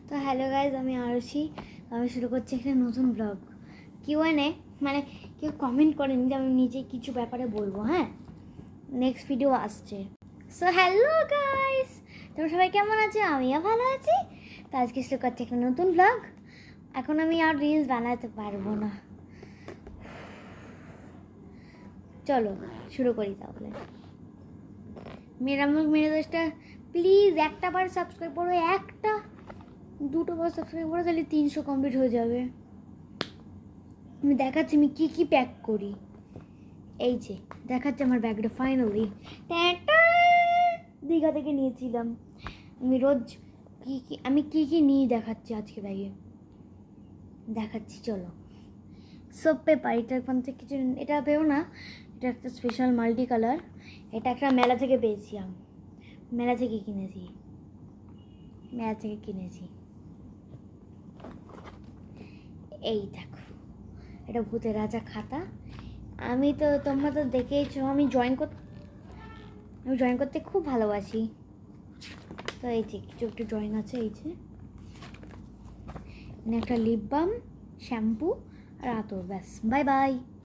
তো hello guys, আমি আরুষি। আমি শুরু করছি একটা নতুন ব্লগ। কিউএনএ মানে কেউ কমেন্ট করেনি যে আমি নিজে কিছু ব্যাপারে বলবো। হ্যাঁ, নেক্সট ভিডিও আসছে। সো হ্যালো গাইজ, তোমরা সবাই কেমন আছো? আমিও ভালো আছি। তো আজকে শুরু করছি একটা নতুন ব্লগ। এখন আমি আর রিলস বানাতে পারবো না। চলো শুরু করি তাহলে। মেরা মুখ মেরে দোষটা প্লিজ একটা বার সাবস্ক্রাইব করো, একটা দুটো বার সাবস্ক্রাইব করো, তাহলে 300 কমপ্লিট হয়ে যাবে। আমি দেখাচ্ছি আমি কী কী প্যাক করি। এই যে দেখাচ্ছি আমার ব্যাগটা ফাইনালি দীঘা থেকে নিয়েছিলাম। আমি রোজ আমি কী কী নিয়ে দেখাচ্ছি আজকে ব্যাগে দেখাচ্ছি। চলো, সোপ পেপার, এটার ওখান থেকে কিছু, এটা পেও না, এটা একটা স্পেশাল মাল্টি কালার। এটা একটা মেলা থেকে পেয়েছি, আমি মেলা থেকে কিনেছি। এই দেখো, এটা ভূতের রাজা খাতা। তোমরা তো দেখেইছো, আমি জয়েন করতে খুব ভালোবাসি। তো এই যে কিছু একটু ড্রয়িং আছে। এই যে একটা লিপ বাম, শ্যাম্পু আর আতর, ব্যাস, বাই বাই।